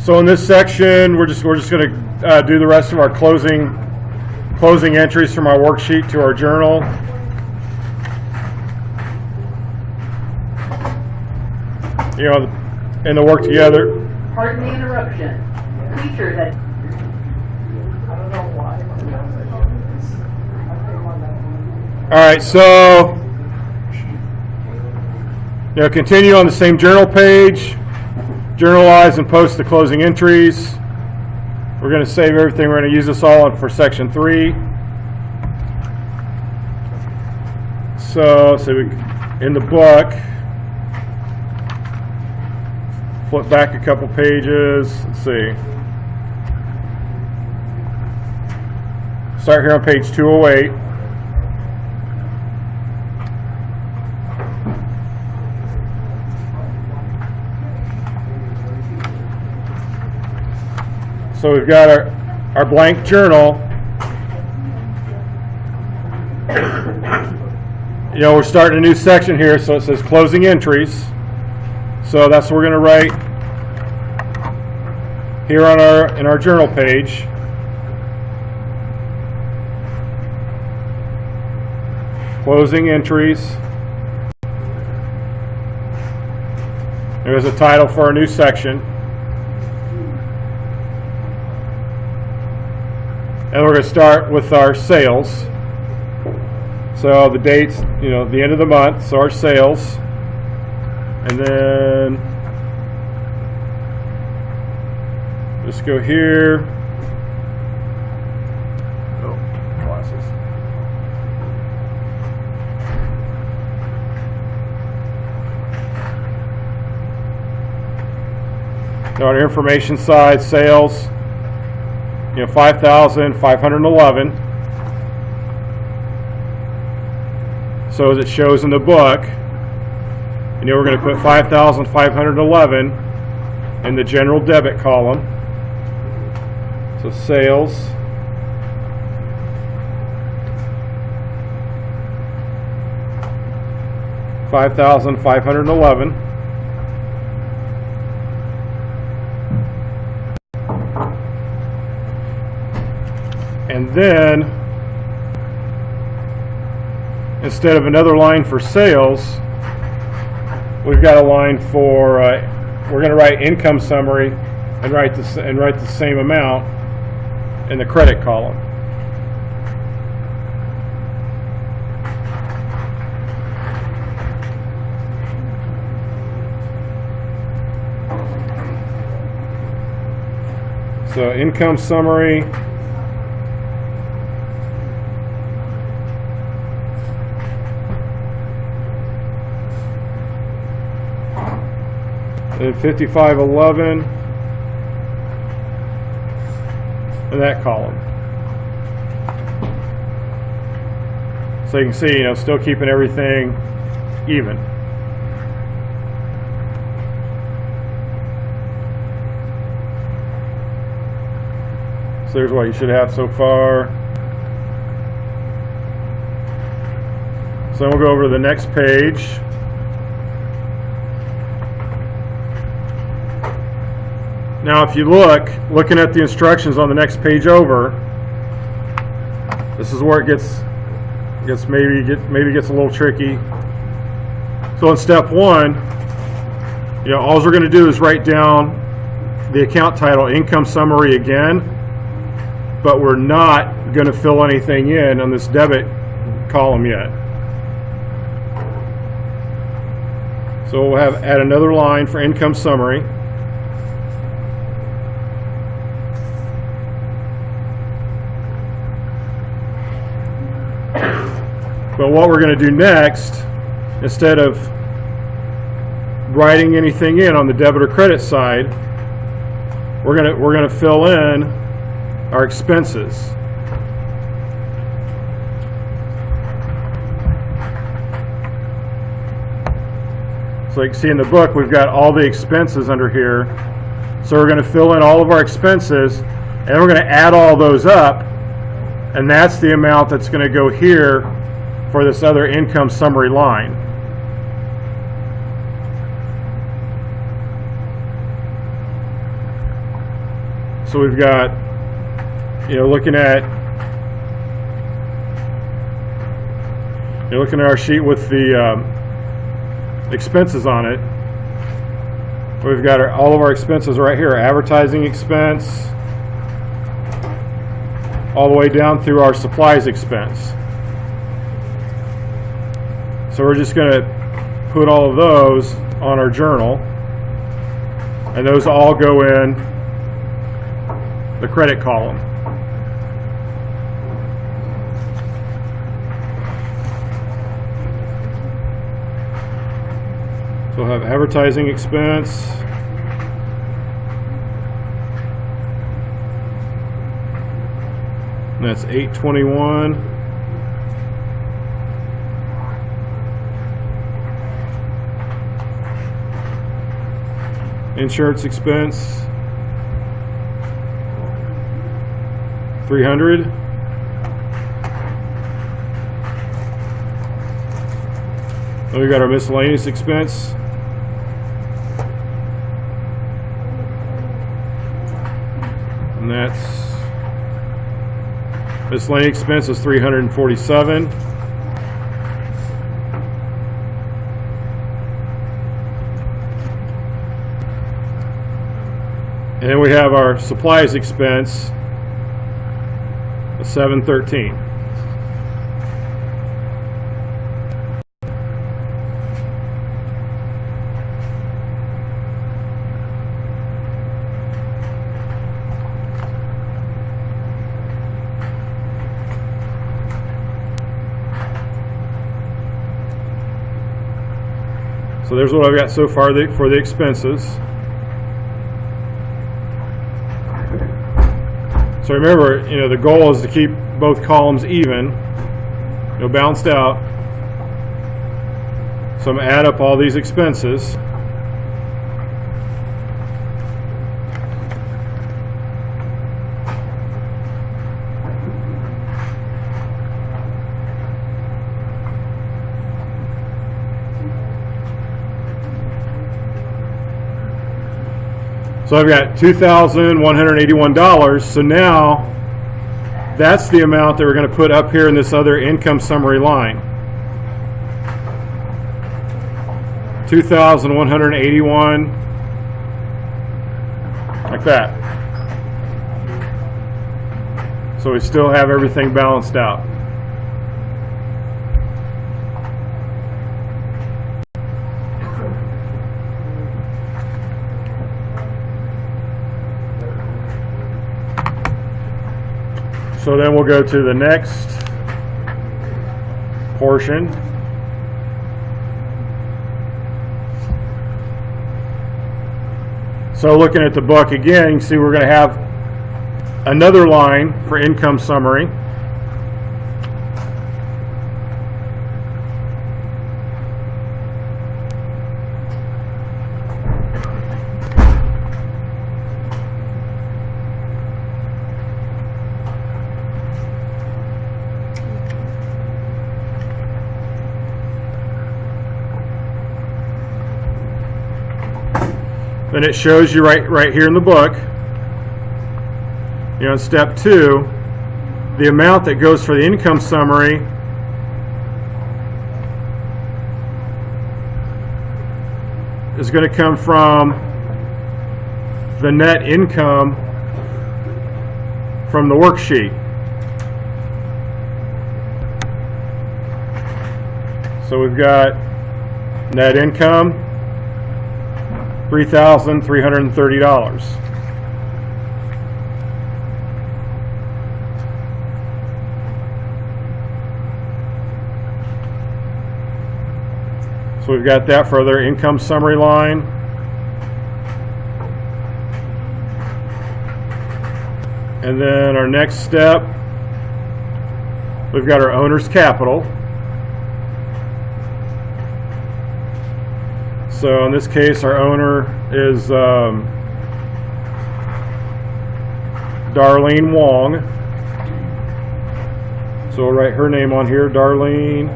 So in this section, we're just going to do the rest of our closing entries from our worksheet to our journal. You know, and the work together. Pardon the interruption. Teacher that. All right, so continue on the same journal page. Journalize and post the closing entries. We're going to save everything. We're going to use this all for section 3. So in the book, flip back a couple pages. Let's see. Start here on page 208. So we've got our blank journal. We're starting a new section here, so it says closing entries. So that's what we're going to write here on in our journal page. Closing entries. There's a title for our new section. And we're going to start with our sales. So the dates, the end of the month, so our sales. And then just go here. Oh, glasses. Now on the information side, sales. 5,511. So as it shows in the book, we're going to put 5,511 in the general debit column. So sales. $5,511. And then, instead of another line for sales, we've got a line for, we're going to write income summary and write the same amount in the credit column. So income summary. And 5511 in that column. So you can see, still keeping everything even. So there's what you should have so far. So we'll go over to the next page. Now, if you looking at the instructions on the next page over, this is where it gets maybe gets a little tricky. So in step 1, all we're going to do is write down the account title, income summary again, but we're not going to fill anything in on this debit column yet. So we'll add another line for income summary. But what we're going to do next, instead of writing anything in on the debit or credit side, we're going to fill in our expenses. So you can see in the book, we've got all the expenses under here. So we're going to fill in all of our expenses, and we're going to add all those up, and that's the amount that's going to go here for this other income summary line. So we've got, looking at our sheet with the expenses on it. We've got all of our expenses right here: advertising expense, all the way down through our supplies expense. So we're just going to put all of those on our journal, and those all go in the credit column. So we'll have advertising expense, and that's $821. Insurance expense, $300. Then we got our miscellaneous expense. And that's miscellaneous expense is $347. And then we have our supplies expense of $713. So there's what I've got so far for the expenses. So remember, the goal is to keep both columns even, balanced out. So I'm going to add up all these expenses. So I've got $2,181. So now that's the amount that we're going to put up here in this other income summary line. $2,181, like that. So we still have everything balanced out. So then we'll go to the next portion. So looking at the book again, you can see we're going to have another line for income summary. Then it shows you right here in the book, in step 2, the amount that goes for the income summary is going to come from the net income from the worksheet. So we've got net income, $3,330. So we've got that for their income summary line. And then our next step, we've got our owner's capital. So in this case, our owner is Darlene Wong. So we'll write her name on here, Darlene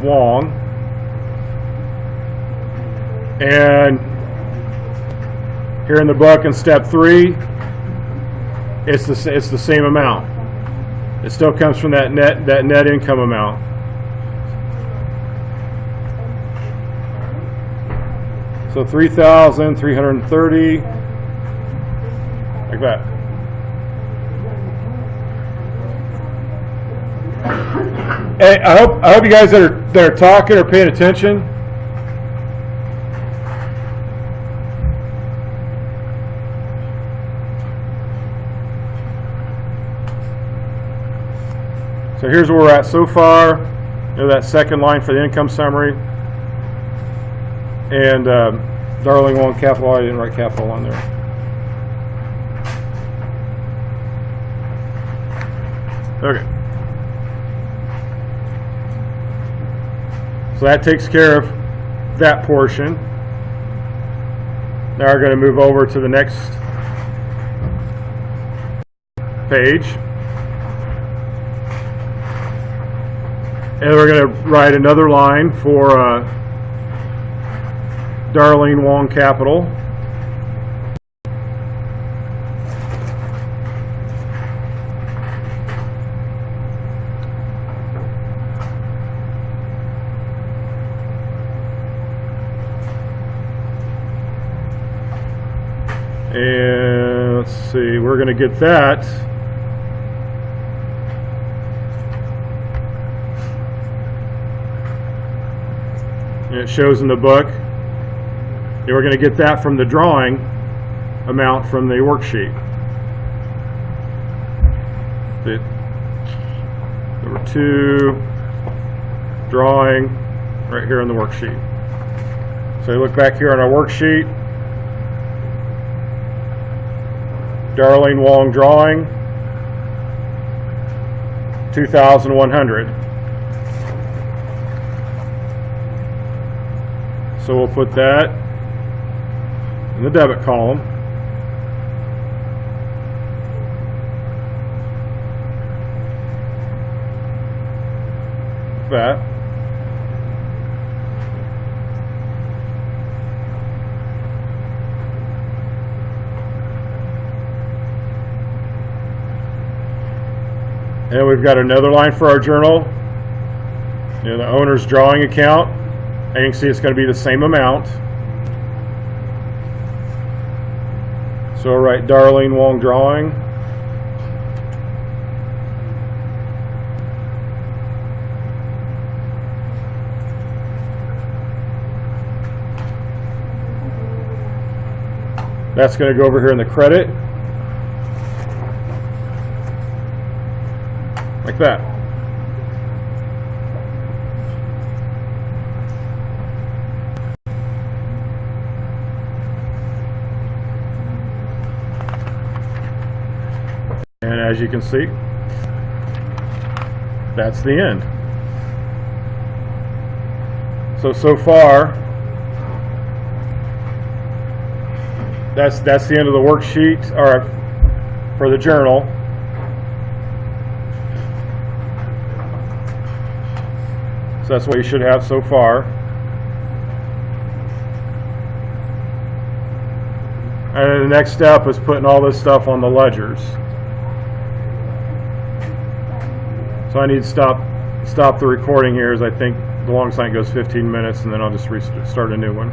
Wong. And here in the book in step 3, it's the same amount. It still comes from that net income amount. So 3,330, like that. Hey, I hope you guys that are talking are paying attention. So here's where we're at so far. You know, that second line for the income summary. And Darling Wong capital. I didn't write capital on there. Okay. So that takes care of that portion. Now we're going to move over to the next page. And we're going to write another line for Darlene Wong Capital. And let's see, we're going to get that. And it shows in the book. And we're going to get that from the drawing amount from the worksheet. Number 2, drawing, right here on the worksheet. So you look back here on our worksheet. Darlene Wong drawing, 2,100. So we'll put that in the debit column. That. And we've got another line for our journal. You know, the owner's drawing account. And you can see it's going to be the same amount. So we'll write Darlene Wong drawing. That's going to go over here in the credit. Like that. And as you can see, that's the end. So far, that's the end of the worksheet, or for the journal. So that's what you should have so far. And then the next step is putting all this stuff on the ledgers. So I need to stop the recording here, as I think the longest line goes 15 minutes, and then I'll just start a new one.